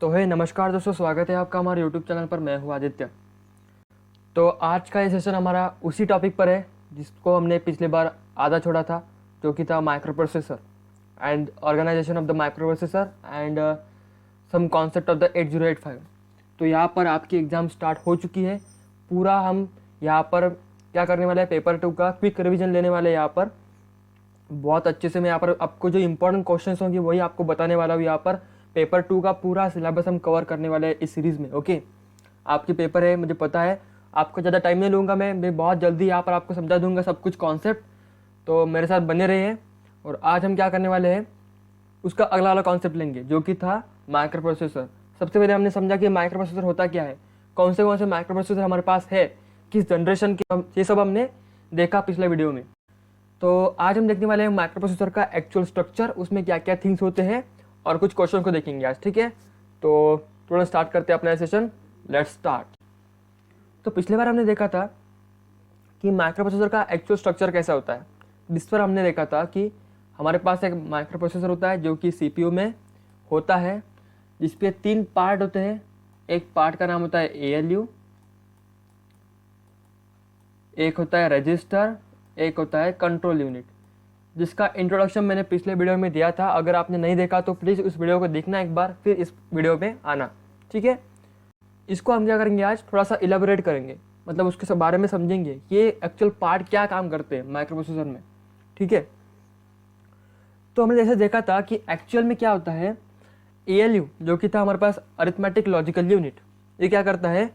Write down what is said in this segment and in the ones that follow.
तो है नमस्कार दोस्तों, स्वागत है आपका हमारे यूट्यूब चैनल पर। मैं हूँ आदित्य। तो आज का ये सेशन हमारा उसी टॉपिक पर है जिसको हमने पिछली बार आधा छोड़ा था, जो कि था microprocessor and organisation of the microprocessor and some concept of the 8085। तो यहाँ पर आपकी एग्ज़ाम स्टार्ट हो चुकी है। पूरा हम यहाँ पर क्या करने वाले हैं, पेपर 2 का क्विक रिवीजन लेने वाले हैं। यहाँ पर बहुत अच्छे से मैं यहाँ पर आपको जो इंपॉर्टेंट क्वेश्चंस होंगे वही आपको बताने वाला हूँ। यहाँ पर पेपर 2 का पूरा सिलेबस हम कवर करने वाले हैं इस सीरीज़ में। ओके, आपके पेपर है, मुझे पता है। आपको ज़्यादा टाइम नहीं लूँगा, मैं बहुत जल्दी यहाँ पर आपको समझा दूंगा सब कुछ कॉन्सेप्ट। तो मेरे साथ बने रहे हैं। और आज हम क्या करने वाले हैं, उसका अगला वाला कॉन्सेप्ट लेंगे जो कि था माइक्रो प्रोसेसर। सबसे पहले हमने समझा कि माइक्रो प्रोसेसर होता क्या है, कौन से माइक्रो प्रोसेसर हमारे पास है, किस जनरेशन के, ये सब हमने देखा पिछले वीडियो में। तो आज हम देखने वाले हैं माइक्रो प्रोसेसर का एक्चुअल स्ट्रक्चर, उसमें क्या क्या थिंग्स होते हैं और कुछ क्वेश्चन को देखेंगे आज। ठीक है, तो तुरंत स्टार्ट करते हैं अपना सेशन। Let's start. तो पिछले बार हमने देखा था कि माइक्रो प्रोसेसर का एक्चुअल स्ट्रक्चर कैसा होता है। जिस पर हमने देखा था कि हमारे पास एक माइक्रो प्रोसेसर होता है जो कि सीपीयू में होता है, जिसपे 3 पार्ट होते हैं। एक पार्ट का नाम होता है एएलयू, एक होता है रजिस्टर, एक होता है कंट्रोल यूनिट, जिसका इंट्रोडक्शन मैंने पिछले वीडियो में दिया था। अगर आपने नहीं देखा तो प्लीज़ उस वीडियो को देखना एक बार, फिर इस वीडियो में आना। ठीक है, इसको हम क्या करेंगे आज, थोड़ा सा इलेबोरेट करेंगे, मतलब उसके सब बारे में समझेंगे ये एक्चुअल पार्ट क्या काम करते हैं माइक्रो प्रोसेसर में। ठीक है, तो हमने जैसे देखा था कि एक्चुअल में क्या होता है, एएलयू जो कि था हमारे पास अरिथमेटिक लॉजिकल यूनिट, ये क्या करता है,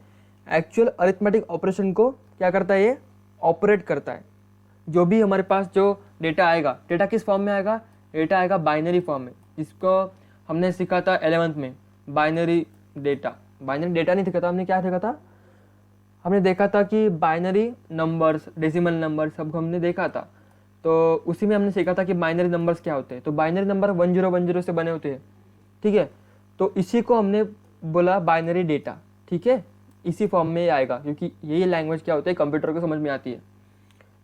एक्चुअल अरिथमेटिक ऑपरेशन को क्या करता है, ये ऑपरेट करता है। जो भी हमारे पास जो डेटा आएगा, डेटा किस फॉर्म में आएगा, डेटा आएगा बाइनरी फॉर्म में, जिसको हमने सीखा था 11th में, बाइनरी डेटा। बाइनरी डेटा नहीं सीखा था हमने, क्या सीखा था, हमने देखा था कि बाइनरी नंबर्स, डेसिमल नंबर सब हमने देखा था। तो उसी में हमने सीखा था कि बाइनरी नंबर्स क्या होते हैं। तो बाइनरी नंबर 1010 से बने होते हैं। ठीक है, तो इसी को हमने बोला बाइनरी डेटा। ठीक है, इसी फॉर्म में आएगा, क्योंकि यही लैंग्वेज क्या होती है कंप्यूटर को समझ में आती है।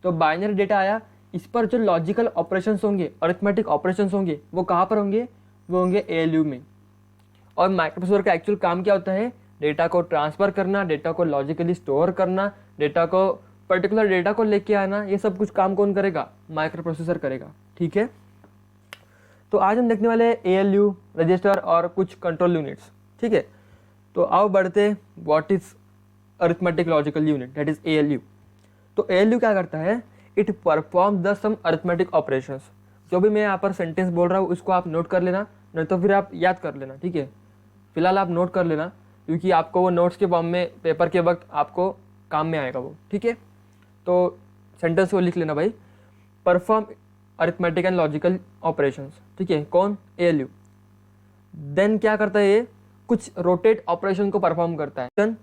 तो बाइनरी डेटा आया, इस पर जो लॉजिकल ऑपरेशंस होंगे, अरिथमेटिक ऑपरेशंस होंगे, वो कहाँ पर होंगे, वो होंगे एएलयू में। और माइक्रोप्रोसेसर का एक्चुअल काम क्या होता है, डेटा को ट्रांसफर करना, डेटा को लॉजिकली स्टोर करना, डेटा को पर्टिकुलर डेटा को लेके आना, ये सब कुछ काम कौन करेगा, माइक्रोप्रोसेसर करेगा। ठीक है, तो आज हम देखने वाले हैं एएलयू, रजिस्टर और कुछ कंट्रोल यूनिट्स। ठीक है, तो आओ बढ़ते, what is arithmetic logical unit, that is ALU. तो एएलयू क्या करता है, it perform the some arithmetic operations. जो भी मैं यहाँ पर सेंटेंस बोल रहा हूँ उसको आप नोट कर लेना, नहीं तो फिर आप याद कर लेना। ठीक है, फिलहाल आप नोट कर लेना, क्योंकि आपको वो नोट्स के फॉर्म में पेपर के वक्त आपको काम में आएगा वो। ठीक है, तो सेंटेंस को लिख लेना भाई, perform arithmetic and logical operations. ठीक है, कौन, एएलयू। देन क्या करता है, ये कुछ रोटेट ऑपरेशन को परफॉर्म करता है। Then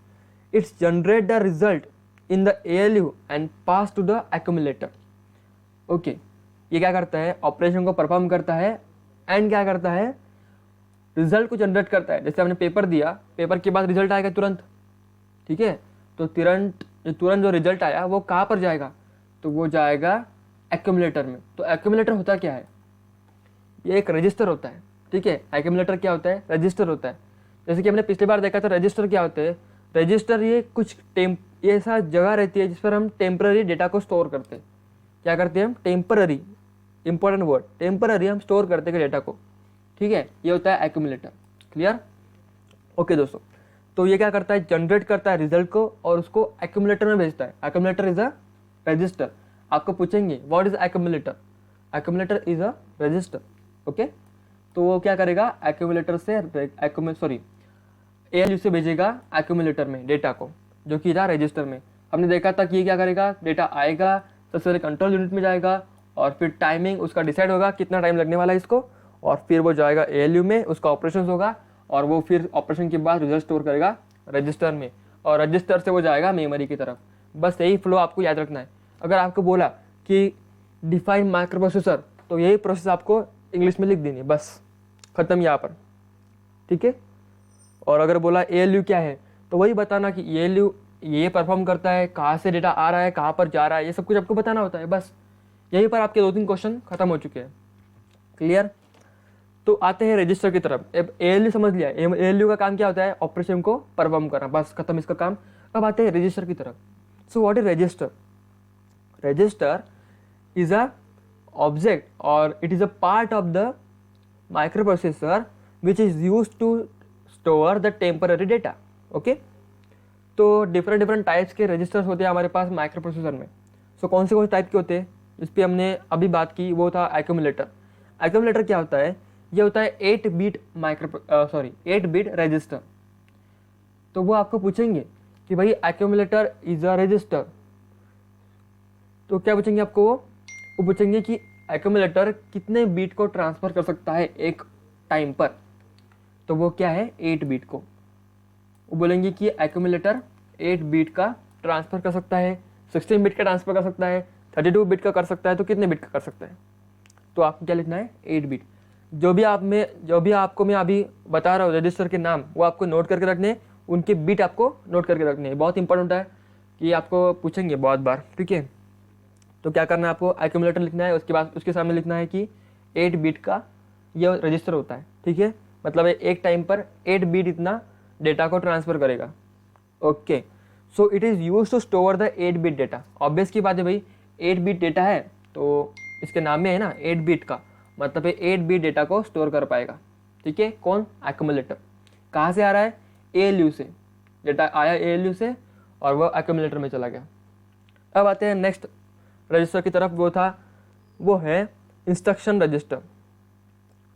it's generate the result in the ALU and pass to the accumulator. Okay, ये क्या करता है, ऑपरेशन को परफॉर्म करता है एंड क्या करता है, रिजल्ट को जनरेट करता है। जैसे हमने पेपर दिया, पेपर के बाद रिजल्ट आएगा तुरंत। ठीक है, तो तुरंत जो रिजल्ट आया वो कहाँ पर जाएगा, तो वो जाएगा एक्यूमुलेटर में। तो एक्यूमुलेटर होता क्या है, ये एक रजिस्टर होता है। ठीक है, एक्यूमुलेटर क्या होता है, रजिस्टर होता है। जैसे कि हमने पिछली बार देखा था, रजिस्टर क्या होते हैं, रजिस्टर ये कुछ ये ऐसा जगह रहती है जिस पर हम टेम्पररी डेटा को स्टोर करते हैं। क्या करते हैं हम, टेम्पररी, इंपॉर्टेंट वर्ड, टेम्पररी हम स्टोर करते हैं डेटा को। ठीक है, ये होता है एक्यूमुलेटर। क्लियर, ओके दोस्तों। तो ये क्या करता है, जनरेट करता है रिजल्ट को और उसको एक्यूमुलेटर में भेजता है। Accumulator is a resistor. आपको पूछेंगे what is accumulator, accumulator is a resistor. Okay, तो वो क्या करेगा, एक्यूमुलेटर से एएलयू से भेजेगा एक्यूमुलेटर में डेटा को, जो कि था रजिस्टर में। हमने देखा था कि ये क्या करेगा, डेटा आएगा, सबसे पहले कंट्रोल यूनिट में जाएगा और फिर टाइमिंग उसका डिसाइड होगा कितना टाइम लगने वाला है इसको, और फिर वो जाएगा एएलयू में, उसका ऑपरेशन होगा और वो फिर ऑपरेशन के बाद रिजल्ट स्टोर करेगा रजिस्टर में, और रजिस्टर से वो जाएगा मेमोरी की तरफ। बस यही फ्लो आपको याद रखना है। अगर आपको बोला कि डिफाइन माइक्रो प्रोसेसर, तो यही प्रोसेस आपको इंग्लिश में लिख देनी है, बस खत्म यहाँ पर। ठीक है, और अगर बोला एएलयू क्या है, तो वही बताना कि एएलयू ये परफॉर्म करता है, कहाँ से डेटा आ रहा है, कहाँ पर जा रहा है, ये सब कुछ आपको बताना होता है। बस यहीं पर आपके 2-3 क्वेश्चन खत्म हो चुके हैं। क्लियर, तो आते हैं रजिस्टर की तरफ। अब ALU समझ लिया, ALU का काम क्या होता है, ऑपरेशन को परफॉर्म करना, बस खत्म इसका काम। अब आते हैं रजिस्टर की तरफ। So what is register? Register is a object or it is a part of the microprocessor which is used to store the temporary data. Okay, तो डिफरेंट टाइप्स के रजिस्टर्स होते हैं हमारे पास माइक्रो प्रोसेसर में। सो कौन से टाइप के होते हैं, जिस पे हमने अभी बात की वो था एक्यूमुलेटर। एक्यूमुलेटर क्या होता है, ये होता है 8 बिट रजिस्टर। तो वो आपको पूछेंगे कि भाई एक्यूमुलेटर इज अ रजिस्टर, तो क्या पूछेंगे आपको, वो पूछेंगे कि एक्यूमुलेटर कितने बीट को ट्रांसफ़र कर सकता है एक टाइम पर। तो वो क्या है, 8 बीट को। वो बोलेंगे कि एक्यूमुलेटर 8 बीट का ट्रांसफ़र कर सकता है, 16 बिट का ट्रांसफ़र कर सकता है, 32 बिट का कर सकता है, तो कितने बिट का कर सकता है। तो आपको क्या लिखना है, 8 बिट। जो भी आपको मैं अभी बता रहा हूँ रजिस्टर के नाम, वो आपको नोट करके रखने, उनके बिट आपको नोट करके रखने। बहुत इंपॉर्टेंट है कि आपको पूछेंगे बहुत बार, ठीक है। तो क्या करना है, आपको एक्यूमुलेटर लिखना है, उसके बाद उसके सामने लिखना है कि 8 बिट का ये रजिस्टर होता है, ठीक है। मतलब एक टाइम पर 8 बिट इतना डेटा को ट्रांसफ़र करेगा। Okay, so it is use to store the 8 bit data. Obvious की बात है भाई, 8 बिट डेटा है तो इसके नाम में है ना 8 बिट का, मतलब 8 बिट डेटा को स्टोर कर पाएगा, ठीक है। कौन, एक्यूमुलेटर। कहाँ से आ रहा है, ALU से, डेटा आया ALU से और वह एक्यूमुलेटर में चला गया। अब आते हैं नेक्स्ट रजिस्टर की तरफ, वो है इंस्ट्रक्शन रजिस्टर।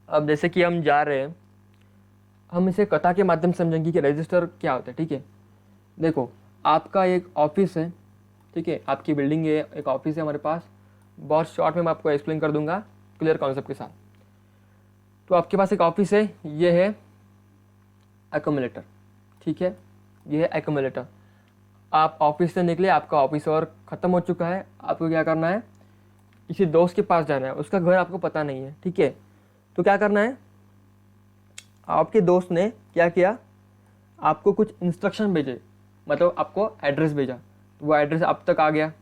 अब जैसे कि हम जा रहे हैं, हम इसे कथा के माध्यम से समझेंगे कि रजिस्टर क्या होता है, ठीक है। देखो, आपका एक ऑफिस है, ठीक है, आपकी बिल्डिंग है, एक ऑफिस है हमारे पास। बहुत शॉर्ट में मैं आपको एक्सप्लेन कर दूंगा क्लियर कॉन्सेप्ट के साथ। तो आपके पास एक ऑफिस है, ये है एक्यूमुलेटर, ठीक है, ये है एक्यूमुलेटर। आप ऑफिस से निकले, आपका ऑफिस और ख़त्म हो चुका है, आपको क्या करना है, किसी दोस्त के पास जाना है, उसका घर आपको पता नहीं है, ठीक है। तो क्या करना है, आपके दोस्त ने क्या किया, आपको कुछ इंस्ट्रक्शन भेजे, मतलब आपको एड्रेस भेजा, वो एड्रेस अब तक आ गया,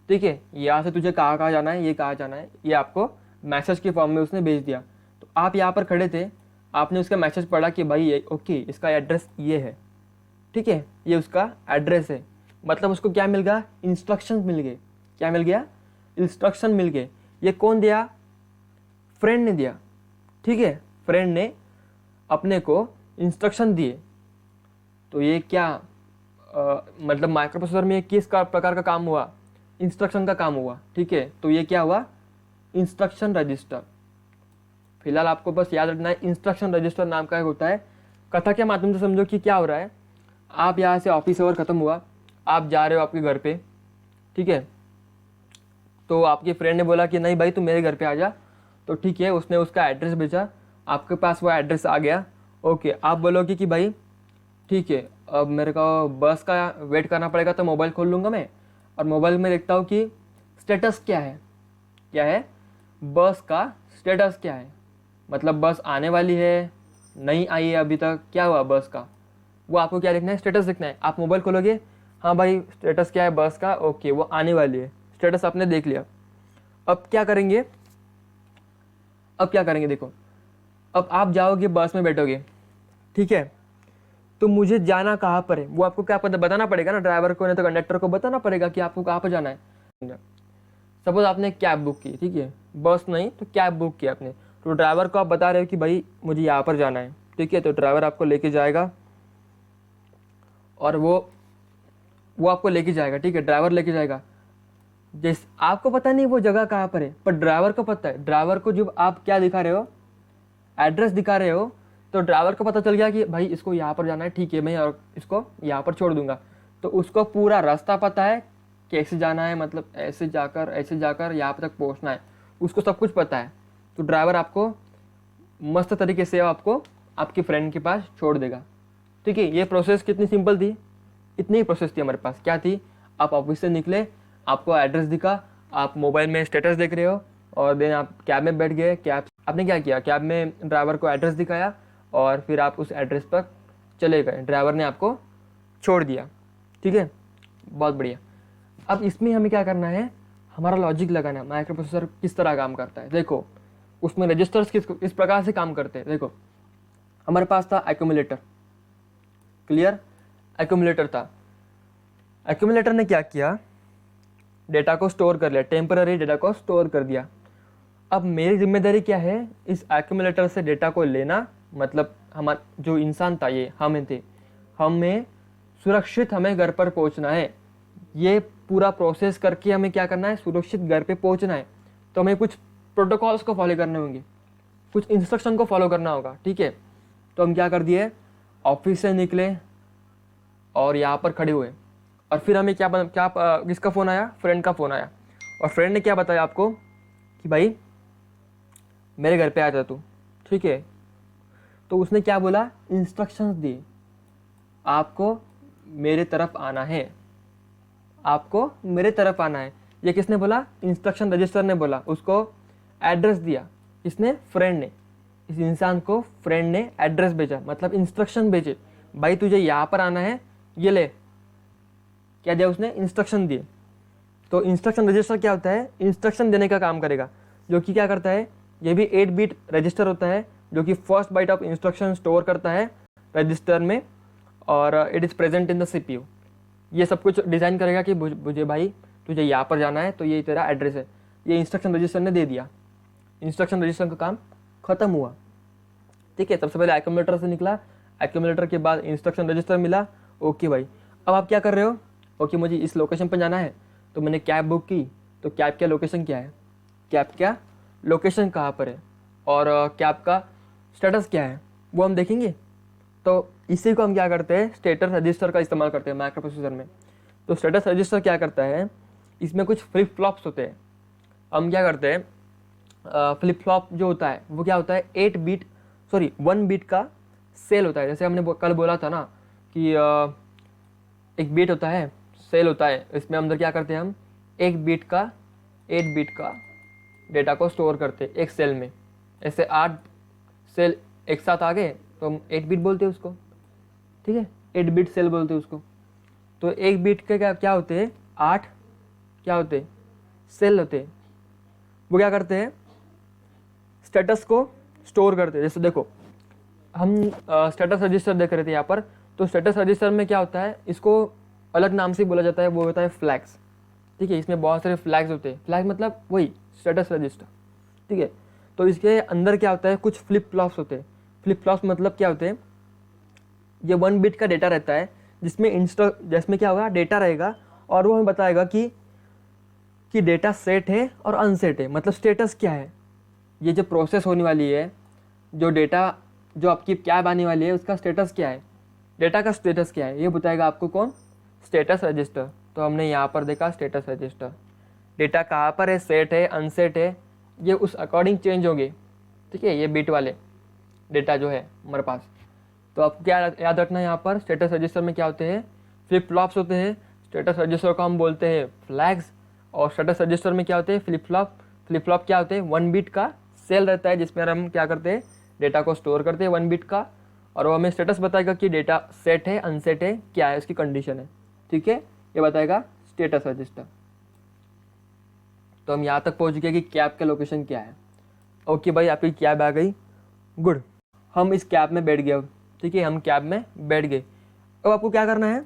ठीक है। यहाँ से तुझे कहाँ कहाँ जाना है, ये कहाँ जाना है, ये आपको मैसेज के फॉर्म में उसने भेज दिया। तो आप यहाँ पर खड़े थे, आपने उसका मैसेज पढ़ा कि भाई ये ओके, इसका एड्रेस ये है, ठीक है, ये उसका एड्रेस है। मतलब उसको क्या मिल गया, इंस्ट्रक्शन मिल गए। क्या मिल गया, इंस्ट्रक्शन मिल गए। ये कौन दिया, फ्रेंड ने दिया, ठीक है, फ्रेंड ने अपने को इंस्ट्रक्शन दिए। तो ये क्या मतलब माइक्रो प्रोसेसर में किस प्रकार का काम हुआ, इंस्ट्रक्शन का काम हुआ, ठीक है। तो ये क्या हुआ, इंस्ट्रक्शन रजिस्टर। फिलहाल आपको बस याद रखना है, इंस्ट्रक्शन रजिस्टर नाम का एक होता है। कथा के माध्यम से समझो कि क्या हो रहा है, आप यहाँ से ऑफिस आवर ख़त्म हुआ, आप जा रहे हो आपके घर पे, ठीक है। तो आपके फ्रेंड ने बोला कि नहीं भाई तू मेरे घर पे आ जा, तो ठीक है, उसने उसका एड्रेस भेजा, आपके पास वो एड्रेस आ गया। ओके, आप बोलोगे कि भाई ठीक है, अब मेरे को बस का वेट करना पड़ेगा, तो मोबाइल खोल लूँगा मैं, और मोबाइल में देखता हूँ कि स्टेटस क्या है, क्या है, बस का स्टेटस क्या है, मतलब बस आने वाली है, नहीं आई है अभी तक, क्या हुआ बस का, वो आपको क्या लिखना है, स्टेटस लिखना है। आप मोबाइल खोलोगे, हाँ भाई स्टेटस क्या है बस का, ओके वो आने वाली है, स्टेटस आपने देख लिया। अब क्या करेंगे, देखो, अब आप जाओगे बस में बैठोगे, ठीक है। तो मुझे जाना कहाँ पर है, वो आपको क्या पता बताना पड़ेगा ना, ड्राइवर को नहीं तो कंडक्टर को बताना पड़ेगा कि आपको कहाँ पर जाना है। सपोज आपने कैब बुक की, ठीक है, बस नहीं तो कैब बुक किया आपने, तो ड्राइवर को आप बता रहे हो कि भाई मुझे यहाँ पर जाना है, ठीक है। तो ड्राइवर आपको लेके जाएगा और वो आपको लेके जाएगा, ठीक है, ड्राइवर लेके जाएगा। जैसे आपको पता नहीं वो जगह कहाँ पर है, पर ड्राइवर को पता है। ड्राइवर को जब आप क्या दिखा रहे हो, एड्रेस दिखा रहे हो, तो ड्राइवर को पता चल गया कि भाई इसको यहाँ पर जाना है, ठीक है, मैं और इसको यहाँ पर छोड़ दूंगा। तो उसको पूरा रास्ता पता है, कैसे जाना है, मतलब ऐसे जाकर यहाँ तक पहुँचना है, उसको सब कुछ पता है। तो ड्राइवर आपको मस्त तरीके से आपको आपके फ्रेंड के पास छोड़ देगा, ठीक है। ये प्रोसेस कितनी सिंपल थी, इतनी ही प्रोसेस थी हमारे पास। क्या थी, आप ऑफिस से निकले, आपको एड्रेस दिखा, आप मोबाइल में स्टेटस देख रहे हो, और देन आप कैब में बैठ गए। कैब आपने क्या किया, कैब में ड्राइवर को एड्रेस दिखाया और फिर आप उस एड्रेस पर चले गए, ड्राइवर ने आपको छोड़ दिया, ठीक है, बहुत बढ़िया। अब इसमें हमें क्या करना है, हमारा लॉजिक लगाना है, माइक्रो प्रोसेसर किस तरह काम करता है। देखो, उसमें रजिस्टर्स किस प्रकार से काम करते हैं। देखो हमारे पास था एक्यूमुलेटर, क्लियर, एक्यूमुलेटर था। एक्यूमुलेटर ने क्या किया, डेटा को स्टोर कर लिया, टेम्पररी डेटा को स्टोर कर दिया। अब मेरी जिम्मेदारी क्या है, इस एक्यूमुलेटर से डेटा को लेना, मतलब हमारा जो इंसान था ये हम थे, हमें सुरक्षित हमें घर पर पहुंचना है। ये पूरा प्रोसेस करके हमें क्या करना है, सुरक्षित घर पे पहुंचना है। तो हमें कुछ प्रोटोकॉल्स को फॉलो करने होंगे, कुछ इंस्ट्रक्शन को फॉलो करना होगा, ठीक है। तो हम क्या कर दिए, ऑफिस से निकले और यहाँ पर खड़े हुए, और फिर हमें किसका फ़ोन आया, फ्रेंड का फ़ोन आया। और फ्रेंड ने क्या बताया आपको कि भाई मेरे घर पे आ जा तू, ठीक है। तो उसने क्या बोला, इंस्ट्रक्शंस दिए, आपको मेरे तरफ आना है, आपको मेरे तरफ आना है। ये किसने बोला, इंस्ट्रक्शन रजिस्टर ने बोला। उसको एड्रेस दिया, किसने, फ्रेंड ने। इस इंसान को फ्रेंड ने एड्रेस भेजा, मतलब इंस्ट्रक्शन भेजे, भाई तुझे यहाँ पर आना है, ये ले, क्या दिया उसने, इंस्ट्रक्शन दिए। तो इंस्ट्रक्शन रजिस्टर क्या होता है, इंस्ट्रक्शन देने का काम करेगा, जो कि क्या करता है, ये भी 8 बिट रजिस्टर होता है, जो कि first byte of instruction store करता है रजिस्टर में, और it is present in the CPU। ये सब कुछ डिज़ाइन करेगा कि मुझे भाई तुझे यहाँ पर जाना है, तो ये तेरा एड्रेस है। ये इंस्ट्रक्शन रजिस्टर ने दे दिया, इंस्ट्रक्शन रजिस्टर का काम खत्म हुआ, ठीक है। सबसे पहले एक्यूमुलेटर से निकला, एक्यूमुलेटर के बाद इंस्ट्रक्शन रजिस्टर मिला, ओके भाई। अब आप क्या कर रहे हो, ओके मुझे इस लोकेशन पर जाना है, तो मैंने कैब बुक की, तो कैब का लोकेशन क्या है, कैब क्या लोकेशन कहाँ पर है, और कैब का स्टेटस क्या है, वो हम देखेंगे। तो इसी को हम क्या करते हैं, स्टेटस रजिस्टर का इस्तेमाल करते हैं माइक्रो प्रोसेसर में। तो स्टेटस रजिस्टर क्या करता है, इसमें कुछ फ्लिप फ्लॉप्स होते हैं। हम क्या करते हैं, फ्लिप फ्लॉप जो होता है वो क्या होता है, 1 बीट का सेल होता है। जैसे हमने कल बोला था ना कि एक बीट होता है, सेल होता है, इसमें अंदर क्या करते हैं हम, 8 बीट का डेटा को स्टोर करते हैं एक सेल में। ऐसे 8 सेल एक साथ आ गए तो हम 8 बिट बोलते हैं उसको, ठीक है, 8 बिट सेल बोलते हैं उसको। तो एक बिट के क्या होते हैं, 8 क्या होते हैं, सेल होते हैं। वो क्या करते हैं, स्टेटस को स्टोर करते हैं। जैसे देखो हम स्टेटस रजिस्टर देख रहे थे यहाँ पर, तो स्टेटस रजिस्टर में क्या होता है, इसको अलग नाम से बोला जाता है, वो होता है फ्लैग्स, ठीक है। इसमें बहुत सारे फ्लैग्स होते हैं, फ्लैग मतलब वही स्टेटस रजिस्टर, ठीक है। तो इसके अंदर क्या होता है, कुछ फ्लिप फ्लॉप्स होते हैं। फ्लिप फ्लॉप्स मतलब क्या होते हैं, ये 1 बिट का डेटा रहता है, जिसमें क्या होगा, डेटा रहेगा, और वो हमें बताएगा कि डेटा सेट है और अनसेट है, मतलब स्टेटस क्या है, ये जो प्रोसेस होने वाली है, जो डेटा जो आपकी कैब आने वाली है, उसका स्टेटस क्या है, डेटा का स्टेटस क्या है, ये बताएगा आपको कौन, स्टेटस रजिस्टर। तो हमने यहाँ पर देखा स्टेटस रजिस्टर, डेटा कहाँ पर है, सेट है, अनसेट है, ये उस अकॉर्डिंग चेंज होंगे, ठीक है, ये बिट वाले डेटा जो है हमारे पास। तो आपको क्या याद रखना है, यहाँ पर स्टेटस रजिस्टर में क्या होते हैं, फ्लिप फ्लॉप्स होते हैं। स्टेटस रजिस्टर को हम बोलते हैं फ्लैग्स, और स्टेटस रजिस्टर में क्या होते हैं, फ्लिप फ्लॉप। फ्लिप फ्लॉप क्या होते हैं, 1 बिट का सेल रहता है, जिसमें हम क्या करते हैं, डेटा को स्टोर करते हैं 1 बिट का, और वो हमें स्टेटस बताएगा कि डेटा सेट है, अनसेट है, क्या है उसकी कंडीशन है, ठीक है, ये बताएगा स्टेटस रजिस्टर। तो हम यहाँ तक पहुँच गए कि कैब का लोकेशन क्या है। ओके भाई, आपकी कैब आ गई, गुड, हम इस कैब में बैठ गए, ठीक है, हम कैब में बैठ गए। अब आपको क्या करना है,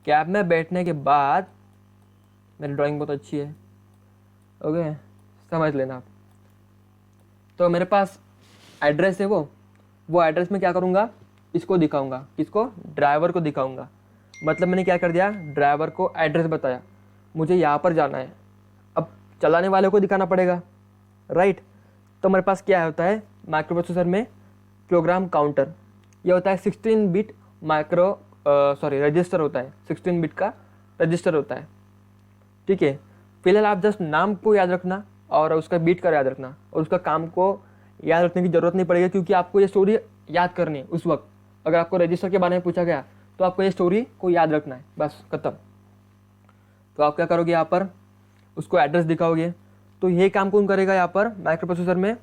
कैब में बैठने के बाद, मेरी ड्राइंग बहुत अच्छी है, ओके, समझ लेना आप। तो मेरे पास एड्रेस है, वो एड्रेस में क्या करूँगा, इसको दिखाऊंगा, किसको, ड्राइवर को दिखाऊंगा। मतलब मैंने क्या कर दिया, ड्राइवर को एड्रेस बताया, मुझे यहाँ पर जाना है। अब चलाने वाले को दिखाना पड़ेगा, राइट। तो मेरे पास क्या होता है माइक्रो प्रोसेसर में, प्रोग्राम काउंटर, ये होता है 16 बिट रजिस्टर होता है, 16 बिट का रजिस्टर होता है, ठीक है। फिलहाल आप जस्ट नाम को याद रखना और उसका बीट का याद रखना, और उसका काम को याद रखने की ज़रूरत नहीं पड़ेगी, क्योंकि आपको ये स्टोरी याद करनी है उस वक्त। अगर आपको रजिस्टर के बारे में पूछा गया तो आपको ये स्टोरी को याद रखना है, बस खत्म। तो आप क्या करोगे, यहाँ पर उसको एड्रेस दिखाओगे। तो ये काम कौन करेगा, यहाँ पर माइक्रो प्रोसेसर में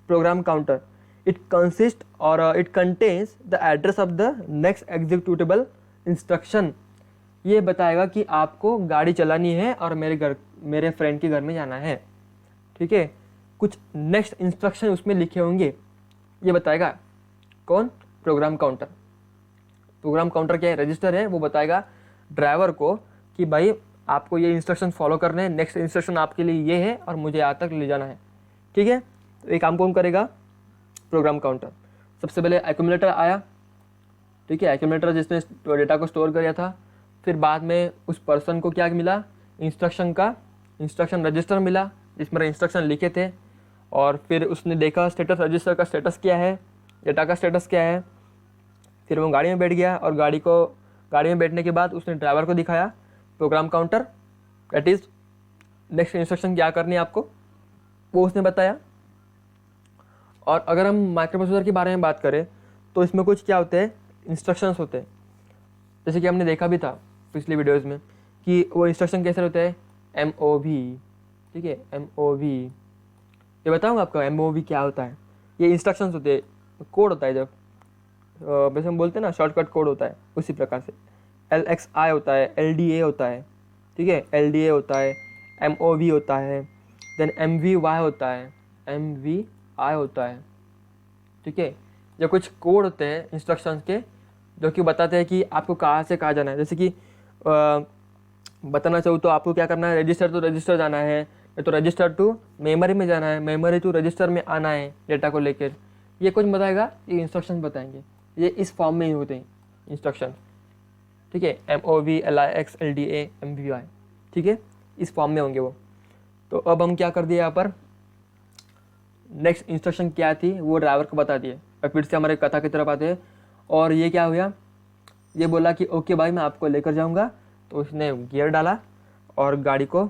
प्रोग्राम काउंटर, इट कंसिस्ट और it contains the address of the next executable instruction. ये बताएगा कि आपको गाड़ी चलानी है और मेरे फ्रेंड के घर में जाना है, ठीक है। कुछ नेक्स्ट इंस्ट्रक्शन उसमें लिखे होंगे, ये बताएगा कौन? Program counter. प्रोग्राम काउंटर क्या है? रजिस्टर है, वो बताएगा ड्राइवर को कि भाई आपको ये इंस्ट्रक्शन फॉलो करने हैं, नेक्स्ट इंस्ट्रक्शन आपके लिए ये है और मुझे यहाँ तक ले जाना है। ठीक है, तो ये काम कौन करेगा? Program counter. सबसे पहले एक्यूमुलेटर आया, ठीक है, एक्यूमुलेटर जिसने डेटा को स्टोर किया था। फिर बाद में उस पर्सन को क्या मिला? इंस्ट्रक्शन रजिस्टर मिला जिसमें इंस्ट्रक्शन लिखे थे। और फिर उसने देखा स्टेटस, रजिस्टर का स्टेटस क्या है, डेटा का स्टेटस क्या है। फिर वो गाड़ी में बैठ गया और गाड़ी में बैठने के बाद उसने ड्राइवर को दिखाया program counter, that is next instruction क्या करनी है आपको, वो उसने बताया। और अगर हम माइक्रो प्रोसेसर के बारे में बात करें तो इसमें कुछ क्या होते हैं? इंस्ट्रक्शंस होते हैं। जैसे कि हमने देखा भी था पिछली वीडियोस में कि वो इंस्ट्रक्शन कैसे होते हैं? MOV, ठीक है, MOV। ये बताऊँगा आपको MOV क्या होता है। ये इंस्ट्रक्शंस होते हैं, कोड होता है, जब वैसे हम बोलते हैं ना शॉर्टकट कोड होता है, उसी प्रकार से LXI होता है, LDA होता है, ठीक है, LDA होता है, MOV होता है, देन MVY होता है, MVI होता है, ठीक है। ये कुछ कोड होते हैं इंस्ट्रक्शंस के जो कि बताते हैं कि आपको कहाँ से कहाँ जाना है। जैसे कि बताना चाहूँ तो आपको क्या करना है? रजिस्टर टू रजिस्टर जाना है, या तो रजिस्टर टू मेमोरी में जाना है, मेमोरी टू रजिस्टर में आना है डेटा को लेकर। ये कुछ बताएगा, ये इंस्ट्रक्शन बताएंगे। ये इस फॉर्म में ही होते हैं इंस्ट्रक्शन, ठीक है, MOV, LIX, LDA, MVI, ठीक है, इस फॉर्म में होंगे वो। तो अब हम क्या कर दिए यहाँ पर? नेक्स्ट इंस्ट्रक्शन क्या थी वो ड्राइवर को बता दिए। और फिर से हमारे कथा की तरफ आते हैं। और ये क्या हुआ? ये बोला कि ओके भाई मैं आपको लेकर जाऊँगा। तो उसने गियर डाला और गाड़ी को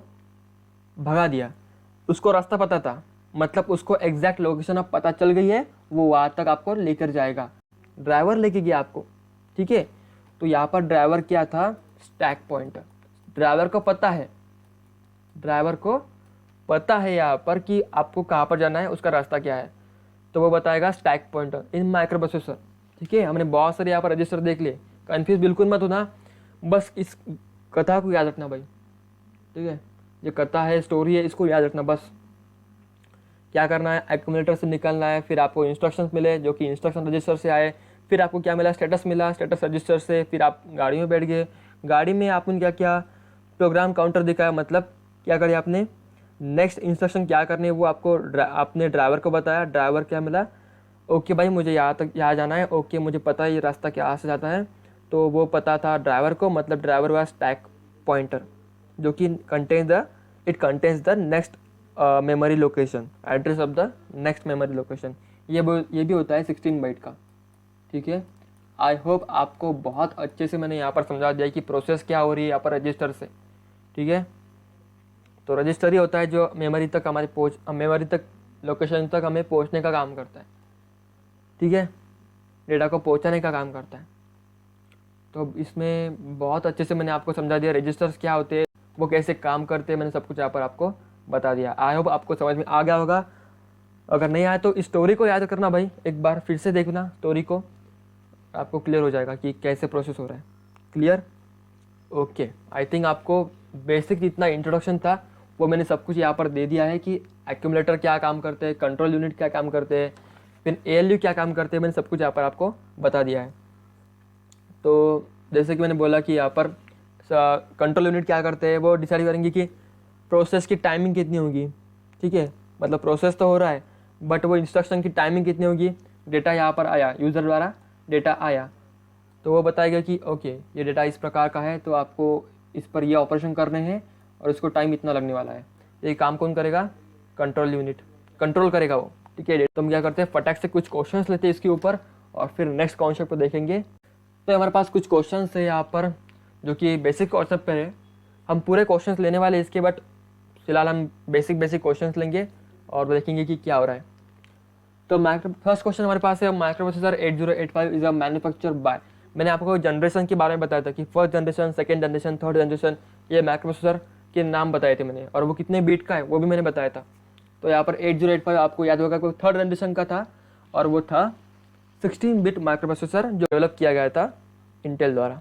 भगा दिया। उसको रास्ता पता था, मतलब उसको एग्जैक्ट लोकेशन अब पता चल गई है, वो वहाँ तक आपको लेकर जाएगा। ड्राइवर लेके गया आपको, ठीक है। तो यहाँ पर ड्राइवर क्या था? Stack pointer. ड्राइवर को पता है यहाँ पर कि आपको कहाँ पर जाना है, उसका रास्ता क्या है। तो वो बताएगा स्टैक पॉइंटर इन माइक्रो प्रोसेसर, ठीक है। हमने बहुत सारे यहाँ पर रजिस्टर देख लिए, कन्फ्यूज बिल्कुल मत होना, बस इस कथा को याद रखना भाई, ठीक है। ये कथा है, स्टोरी है, इसको याद रखना बस। क्या करना है? एक्यूमुलेटर से निकलना है, फिर आपको इंस्ट्रक्शंस मिले जो कि इंस्ट्रक्शन रजिस्टर से आए। फिर आपको क्या मिला? स्टेटस मिला, स्टेटस रजिस्टर से। फिर आप गाड़ी में बैठ गए, गाड़ी में आपने क्या किया? प्रोग्राम काउंटर दिखाया, मतलब क्या करिए आपने? नेक्स्ट इंस्ट्रक्शन क्या करनी है वो आपने ड्राइवर को बताया। ड्राइवर क्या मिला? ओके भाई मुझे यहाँ जाना है, ओके मुझे पता है ये रास्ता क्या से जाता है। तो वो पता था ड्राइवर को, मतलब ड्राइवर वाज स्टैक पॉइंटर जो कि contains the next memory location, address of the next memory location. ये भी होता है 16 बाइट का, ठीक है। आई होप आपको बहुत अच्छे से मैंने यहाँ पर समझा दिया कि प्रोसेस क्या हो रही है यहाँ पर रजिस्टर से, ठीक है। तो रजिस्टर ही होता है जो मेमोरी तक लोकेशन तक हमें पहुँचने का काम करता है, ठीक है, डेटा को पहुँचाने का काम करता है। तो इसमें बहुत अच्छे से मैंने आपको समझा दिया रजिस्टर्स क्या होते हैं, वो कैसे काम करते हैं, मैंने सब कुछ यहाँ पर आपको बता दिया। आई होप आपको समझ में आ गया होगा। अगर नहीं आया तो इस स्टोरी को याद करना भाई, एक बार फिर से देखना स्टोरी को, आपको क्लियर हो जाएगा कि कैसे प्रोसेस हो रहा है। क्लियर? ओके, आई थिंक आपको बेसिक जितना इंट्रोडक्शन था वो मैंने सब कुछ यहाँ पर दे दिया है कि एक्यूमुलेटर क्या काम करते हैं, कंट्रोल यूनिट क्या काम करते हैं, फिर ALU क्या काम करते हैं, मैंने सब कुछ यहाँ पर आपको बता दिया है। तो जैसे कि मैंने बोला कि यहाँ पर कंट्रोल यूनिट क्या करते हैं, वो डिसाइड करेंगे कि प्रोसेस की टाइमिंग कितनी होगी, ठीक है, मतलब प्रोसेस तो हो रहा है बट वो इंस्ट्रक्शन की टाइमिंग कितनी होगी। डेटा यहाँ पर आया, यूज़र द्वारा डेटा आया, तो वो बताएगा कि ओके ये डेटा इस प्रकार का है, तो आपको इस पर ये ऑपरेशन करने हैं और इसको टाइम इतना लगने वाला है। ये काम कौन करेगा? कंट्रोल यूनिट कंट्रोल करेगा वो, ठीक है। तो हम क्या करते हैं, फटाक से कुछ क्वेश्चंस लेते हैं इसके ऊपर और फिर नेक्स्ट कॉन्सेप्ट को देखेंगे। तो हमारे पास कुछ क्वेश्चंस है यहाँ पर जो कि बेसिक कॉन्सेप्ट पे है। हम पूरे क्वेश्चंस लेने वाले इसके, बट फिलहाल हम बेसिक क्वेश्चंस लेंगे और देखेंगे कि क्या हो रहा है। तो फर्स्ट क्वेश्चन हमारे पास है, microprocessor 8085 is a manufacture by. मैंने आपको जनरेशन के बारे में बताया था कि first generation, second generation, third generation, ये माइक्रो प्रोसेसर के नाम बताए थे मैंने, और वो कितने बीट का है वो भी मैंने बताया था। तो यहाँ पर 8085 आपको याद होगा कोई थर्ड जनरेशन का था, और वो था 16 बिट माइक्रो प्रोसेसर जो डेवलप किया गया था इंटेल द्वारा।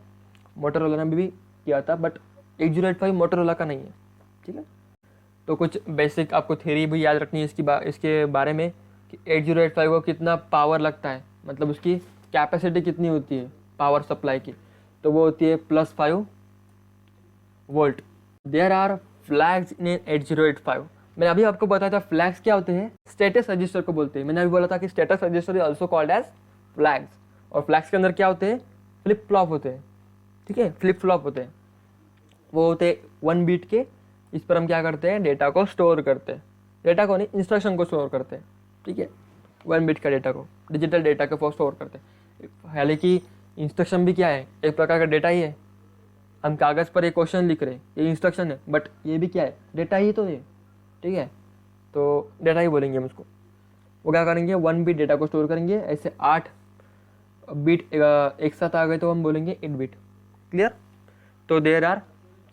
मोटोरोला ने भी किया था, बट 8085 मोटोरोला का नहीं है, ठीक है। तो कुछ बेसिक आपको थ्योरी भी याद रखनी है इसके बारे में कि 8085 को कितना पावर लगता है, मतलब उसकी कैपेसिटी कितनी होती है पावर सप्लाई की, तो वो होती है +5 वोल्ट। देयर आर फ्लैग्स इन 8085। मैंने अभी आपको बताया था फ्लैग्स क्या होते हैं, स्टेटस रजिस्टर को बोलते हैं। मैंने अभी बोला था कि status register is also called as flags, और फ्लैग्स के अंदर क्या होते हैं, फ्लिप फ्लॉप होते हैं। ठीक है, फ्लिप फ्लॉप होते हैं, वो होते हैं 1 बीट के। इस पर हम क्या करते हैं, डेटा को स्टोर करते हैं, डेटा को नहीं, इंस्ट्रक्शन को स्टोर करते हैं। ठीक है, 1 बीट का डेटा को, डिजिटल डेटा को स्टोर करते हैं। हालांकि इंस्ट्रक्शन भी क्या है, एक प्रकार का डेटा ही है। हम कागज़ पर एक क्वेश्चन लिख रहे हैं, ये इंस्ट्रक्शन है, बट ये भी क्या है, डेटा ही तो है। ठीक है, तो डेटा ही बोलेंगे हम उसको। वो क्या करेंगे, 1 बीट डेटा को स्टोर करेंगे। ऐसे 8 बीट एक साथ आ गए तो हम बोलेंगे 8 बीट। क्लियर? तो देयर आर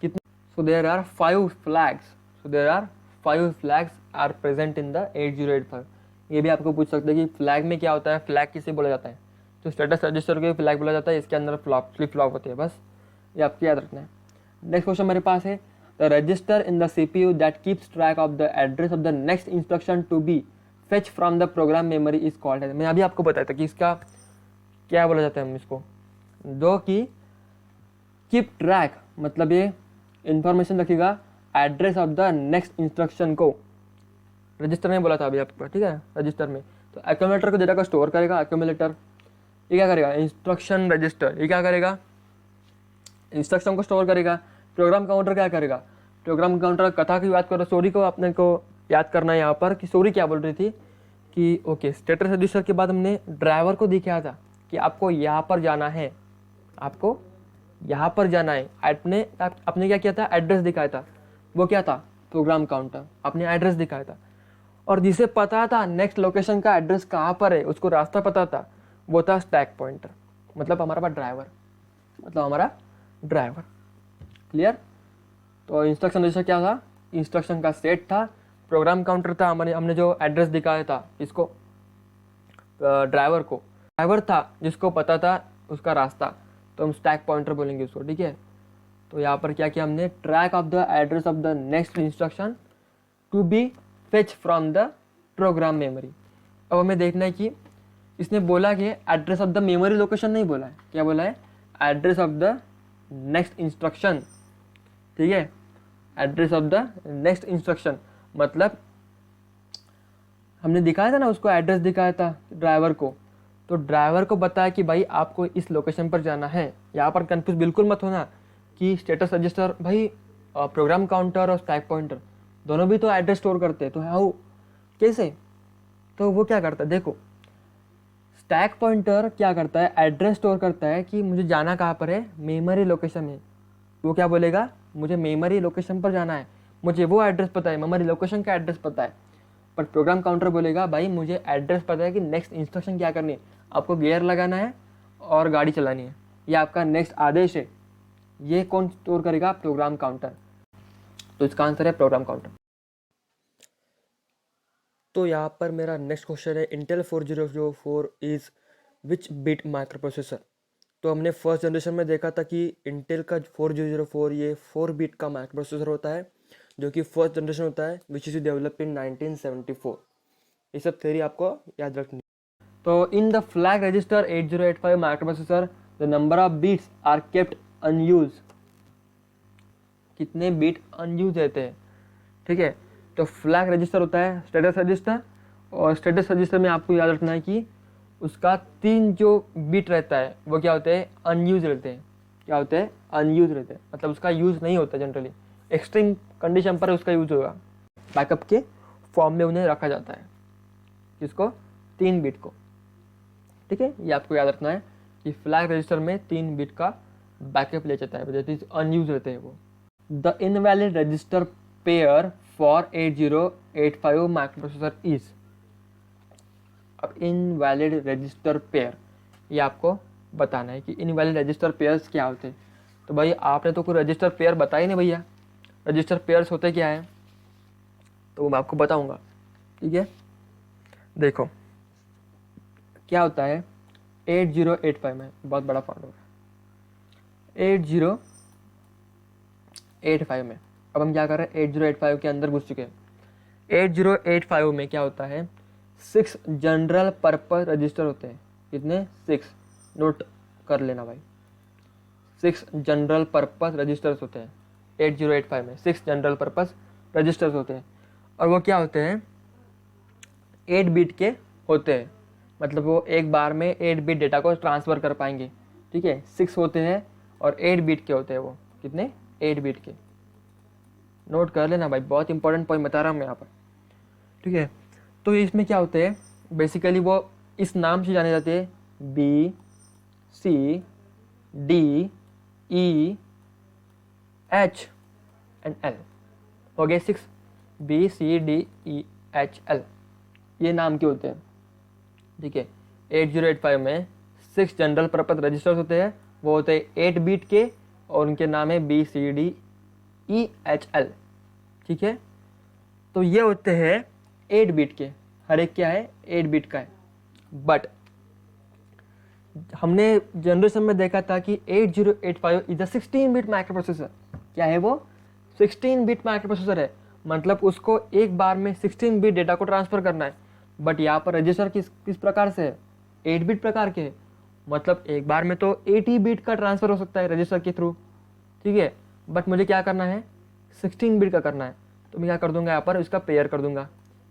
कितने, so there are 5 flags, so there are 5 flags are present in the 8085। ये भी आपको पूछ सकते हैं कि फ्लैग में क्या होता है, फ्लैग किसे बोला जाता है। तो स्टेटस रजिस्टर को फ्लैग बोला जाता है, इसके अंदर फ्लिप फ्लॉप होती है, बस ये आपको याद रखना है। नेक्स्ट क्वेश्चन मेरे पास है, the register in the CPU that keeps track of the address of the next instruction to be fetch from the program memory is called. मैं अभी आपको बताया था कि इसका क्या बोला जाता है, हम इसको दो कि कीप ट्रैक, मतलब ये इंफॉर्मेशन रखेगा address of the next instruction को। रजिस्टर में बोला था अभी आपको, ठीक है, रजिस्टर में। तो एक्यूमुलेटर को डेटा को स्टोर करेगा, एक्यूमुलेटर ये क्या करेगा, इंस्ट्रक्शन रजिस्टर ये क्या करेगा, इंस्ट्रक्शन को स्टोर करेगा। प्रोग्राम काउंटर क्या करेगा, प्रोग्राम काउंटर कथा की बात करो, स्टोरी को अपने को याद करना है यहाँ पर कि स्टोरी क्या बोल रही थी कि ओके, स्टेटस रजिस्टर के बाद हमने ड्राइवर को दिखाया था कि आपको यहाँ पर जाना है, आपको यहाँ पर जाना है। आपने क्या किया था, एड्रेस दिखाया था, वो क्या था, प्रोग्राम काउंटर, आपने एड्रेस दिखाया था। और जिसे पता था नेक्स्ट लोकेशन का एड्रेस कहाँ पर है, उसको रास्ता पता था, वो था स्टैक पॉइंटर, मतलब हमारा पास ड्राइवर, मतलब हमारा ड्राइवर। क्लियर? तो इंस्ट्रक्शन रजिस्टर क्या था, इंस्ट्रक्शन का सेट था, प्रोग्राम काउंटर था, हमने जो एड्रेस दिखाया था इसको ड्राइवर को, ड्राइवर था जिसको पता था उसका रास्ता, तो हम स्टैक पॉइंटर बोलेंगे उसको। ठीक है, तो यहाँ पर क्या किया हमने, track of the address of the next instruction to be fetch from the program memory. अब हमें देखना है कि इसने बोला कि address of the memory location नहीं बोला है, क्या बोला है, address of the next instruction. ठीक है, address of the next instruction, मतलब हमने दिखाया था ना, उसको एड्रेस दिखाया था ड्राइवर को, तो ड्राइवर को बताया कि भाई आपको इस लोकेशन पर जाना है। यहाँ पर कंफ्यूज बिल्कुल मत होना कि स्टेटस रजिस्टर, भाई प्रोग्राम काउंटर और स्टैक पॉइंटर दोनों भी तो एड्रेस स्टोर करते हैं, तो हाउ, कैसे, तो वो क्या करता है, देखो स्टैक पॉइंटर क्या करता है, एड्रेस स्टोर करता है कि मुझे जाना कहाँ पर है, मेमोरी लोकेशन में। वो क्या बोलेगा, मुझे मेमोरी लोकेशन पर जाना है, मुझे वो एड्रेस पता है, मेमोरी लोकेशन का एड्रेस पता है। पर प्रोग्राम काउंटर बोलेगा भाई मुझे एड्रेस पता है कि नेक्स्ट इंस्ट्रक्शन क्या करनी है, आपको गियर लगाना है और गाड़ी चलानी है, ये आपका नेक्स्ट आदेश है। ये कौन स्टोर करेगा, प्रोग्राम काउंटर। तो इसका आंसर है प्रोग्राम काउंटर। तो यहाँ पर मेरा नेक्स्ट क्वेश्चन है, Intel 4004 is which bit micro processor. तो हमने फर्स्ट जनरेशन में देखा था कि इंटेल का 4004 ये 4 बिट का माइक्रो प्रोसेसर होता है, जो कि फर्स्ट जनरेशन होता है, विच इज डेवलप इन 1974। ये सब थ्योरी आपको याद रखनी है। तो in the flag register 8085 microprocessor the number of bits are kept unused. कितने बीट अनयूज रहते हैं, ठीक है। तो फ्लैग रजिस्टर होता है स्टेटस रजिस्टर, और स्टेटस रजिस्टर में आपको याद रखना है कि उसका 3 जो बीट रहता है वो क्या होते हैं, अनयूज रहते हैं। क्या होते हैं, अनयूज रहते हैं, मतलब उसका यूज़ नहीं होता जनरली, एक्सट्रीम कंडीशन पर उसका यूज होगा, बैकअप के फॉर्म में उन्हें रखा जाता है, किसको, 3 बिट को। ठीक है, ये आपको याद रखना है कि फ्लैग रजिस्टर में 3 बिट का बैकअप ले जाता है, जैसे अनयूज रहते हैं वो। The invalid register pair for 8085 microprocessor is. अब इनवैलिड रजिस्टर पेयर, ये आपको बताना है कि इनवैलिड रजिस्टर पेयर्स क्या होते हैं। तो भाई आपने तो कोई रजिस्टर पेयर बताया नहीं भैया, रजिस्टर पेयर्स होते क्या है, तो मैं आपको बताऊंगा। ठीक है, देखो क्या होता है 8085 में, बहुत बड़ा फॉन्ट होगा 8085 में। अब हम क्या कर रहे हैं, 8085 के अंदर घुस चुके हैं। 8085 में क्या होता है, 6 जनरल पर्पस रजिस्टर होते हैं। कितने? 6। नोट कर लेना भाई, 6 जनरल पर्पस रजिस्टर्स होते हैं 8085 में। 6 जनरल पर्पस रजिस्टर्स होते हैं और वो क्या होते हैं, 8 बिट के होते हैं। मतलब वो एक बार में 8 बिट डेटा को ट्रांसफ़र कर पाएंगे। ठीक है, 6 होते हैं और 8 बिट के होते हैं वो। कितने? 8 बिट के। नोट कर लेना भाई, बहुत इंपॉर्टेंट पॉइंट बता रहा हूँ मैं यहाँ पर। ठीक है, तो इसमें क्या होते हैं, बेसिकली वो इस नाम से जाने जाते हैं, B C D E H and L। हो गए 6, B C D E H L, ये नाम के होते हैं। ठीक है, 8085 में 6 जनरल पर्पस रजिस्टर्स होते हैं। वो होते हैं 8 बिट के और उनके नाम है B C D E H L। ठीक है, तो ये होते हैं 8 बिट के, हर एक क्या है, 8 बिट का है। बट हमने जनरेशन में देखा था कि 8085 is a 16 bit micro processor. क्या है वो? 16 बिट माइक्रो प्रोसेसर है, मतलब उसको एक बार में 16 बिट डेटा को ट्रांसफ़र करना है। बट यहाँ पर रजिस्टर किस प्रकार से है, 8 बिट प्रकार के है। मतलब एक बार में तो 80 बिट का ट्रांसफ़र हो सकता है रजिस्टर के थ्रू। ठीक है, बट मुझे क्या करना है, 16 बिट का करना है। तो मैं क्या कर दूंगा, यहाँ पर इसका पेयर कर दूंगा,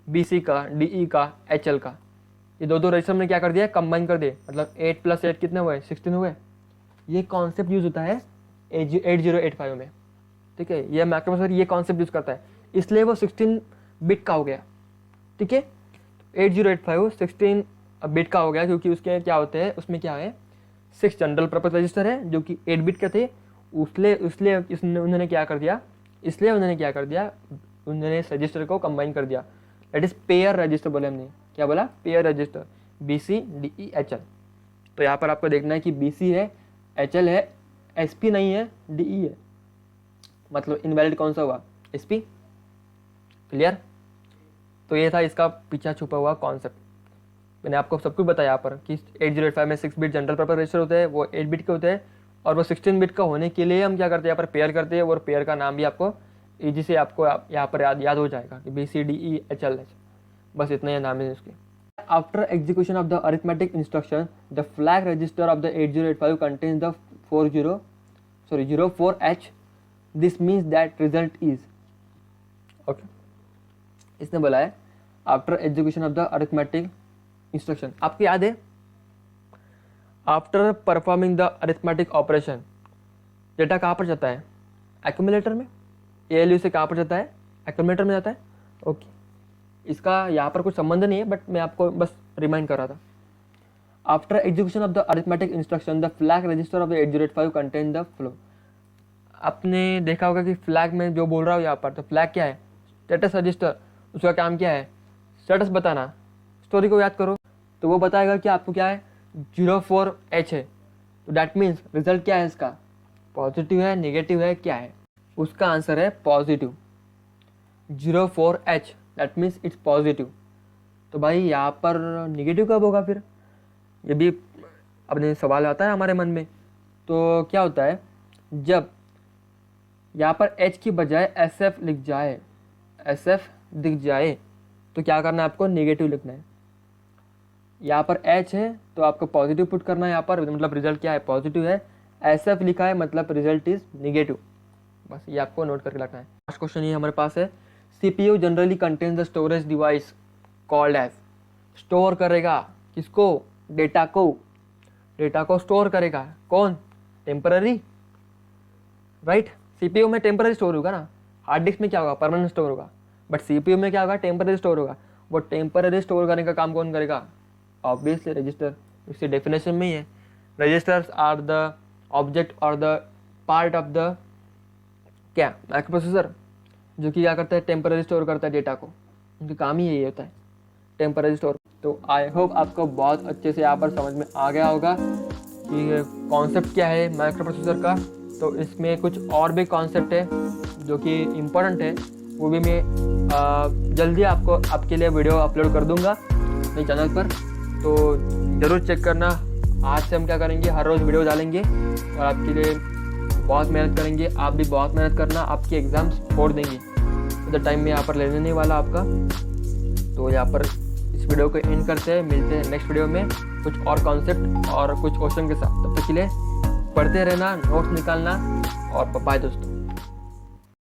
BC का, DE का, HL का। ये दो रजिस्टर में क्या कर दिया, कंबाइन कर दिए। मतलब 8 + 8 कितने हुए, 16 हुए। ये कॉन्सेप्ट यूज होता है 8085 में। ठीक है, ये माइक्रो प्रोसेसर ये कॉन्सेप्ट यूज करता है, इसलिए वो 16 बिट का हो गया। ठीक है, 8085 16 बिट का हो गया क्योंकि उसके क्या होते हैं, उसमें क्या है, 6 जनरल पर्पस रजिस्टर है जो कि 8 बिट के थे। उन्होंने क्या कर दिया, उन्होंने इस रजिस्टर को कंबाइन कर दिया। दैट इज पेयर रजिस्टर बोले हमने। क्या बोला? Pair register, BC DE HL। तो यहाँ पर आपको देखना है कि BC है, HL है, SP नहीं है, DE है। मतलब इनवैलिड कौन सा हुआ, SP। क्लियर? तो ये था इसका पीछा छुपा हुआ कॉन्सेप्ट। मैंने आपको सब कुछ बताया यहाँ पर कि 8085 में 6 बिट जनरल पर्पस रजिस्टर होते हैं, वो 8 बिट के होते हैं। और वो 16 बिट का होने के लिए हम क्या करते हैं, यहाँ पर पेयर करते हैं। और पेयर का नाम भी आपको ईजी से आपको यहाँ पर याद हो जाएगा कि BC DE HL। बस इतना ही नाम है इसके। After execution of the arithmetic instruction, the flag register of the 8085 contains the 04H। This means that result is okay. इसने बोला है after execution of the arithmetic instruction. आपको याद है, after performing the arithmetic operation data कहाँ पर जाता है, एक्यूमुलेटर में। ALU से कहाँ पर जाता है, एक्यूमुलेटर में जाता है। ओके, इसका यहाँ पर कुछ संबंध नहीं है, बट मैं आपको बस रिमाइंड कर रहा था। After execution of the arithmetic instruction, the flag register of the 8085 contain the flow. आपने देखा होगा कि फ्लैग में जो बोल रहा हूँ यहाँ पर, तो फ्लैग क्या है, स्टेटस रजिस्टर। उसका काम क्या है, स्टेटस बताना। स्टोरी को याद करो तो वो बताएगा कि आपको क्या है, 04H है। तो डैट मीन्स रिजल्ट क्या है इसका, पॉजिटिव है, नेगेटिव है, क्या है। उसका आंसर है positive, 04H, that means it's positive. तो भाई यहाँ पर नेगेटिव कब होगा फिर, ये भी अपने सवाल आता है हमारे मन में। तो क्या होता है, जब यहाँ पर H की बजाय SF लिख जाए, SF दिख जाए, तो क्या करना है आपको, नेगेटिव लिखना है। यहाँ पर H है तो आपको पॉजिटिव पुट करना है यहाँ पर, मतलब रिजल्ट क्या है, पॉजिटिव है। SF लिखा है मतलब रिजल्ट इज नेगेटिव। बस ये आपको नोट करके रखना है। लास्ट क्वेश्चन ये हमारे पास है, CPU generally contains the storage device called as. Store करेगा किसको, डेटा को स्टोर करेगा कौन, टेम्पररी, राइट। CPU में टेम्पररी स्टोर होगा ना, हार्ड डिस्क में क्या होगा, परमानेंट स्टोर होगा। बट CPU में क्या होगा, टेम्पररी स्टोर होगा। वो टेम्पररी स्टोर करने का काम कौन करेगा, ऑब्वियसली रजिस्टर। इसकी डेफिनेशन में ही है, रजिस्टर्स आर द ऑब्जेक्ट और द पार्ट ऑफ द क्या, माइक्रो प्रोसेसर, जो कि क्या करता है, टेम्पररी स्टोर करता है डेटा को। उनका काम ही यही होता है, टेम्पररी स्टोर। तो आई होप आपको बहुत अच्छे से यहाँ पर समझ में आ गया होगा कि कॉन्सेप्ट क्या है माइक्रो प्रोसेसर का। तो इसमें कुछ और भी कॉन्सेप्ट है जो कि इम्पोर्टेंट है, वो भी मैं जल्दी आपके लिए वीडियो अपलोड कर दूंगा अपने चैनल पर। तो ज़रूर चेक करना। आज से हम क्या करेंगे, हर रोज़ वीडियो डालेंगे और आपके लिए बहुत मेहनत करेंगे, आप भी बहुत मेहनत करना, आपकी एग्ज़ाम्स फोड़ देंगी। ज़्यादा टाइम में यहाँ पर लेने नहीं वाला आपका। तो यहाँ पर इस वीडियो को एंड करते हैं, मिलते हैं नेक्स्ट वीडियो में कुछ और कॉन्सेप्ट और कुछ क्वेश्चन के साथ। तब तक के लिए पढ़ते रहना, नोट्स निकालना और बाय दोस्तों।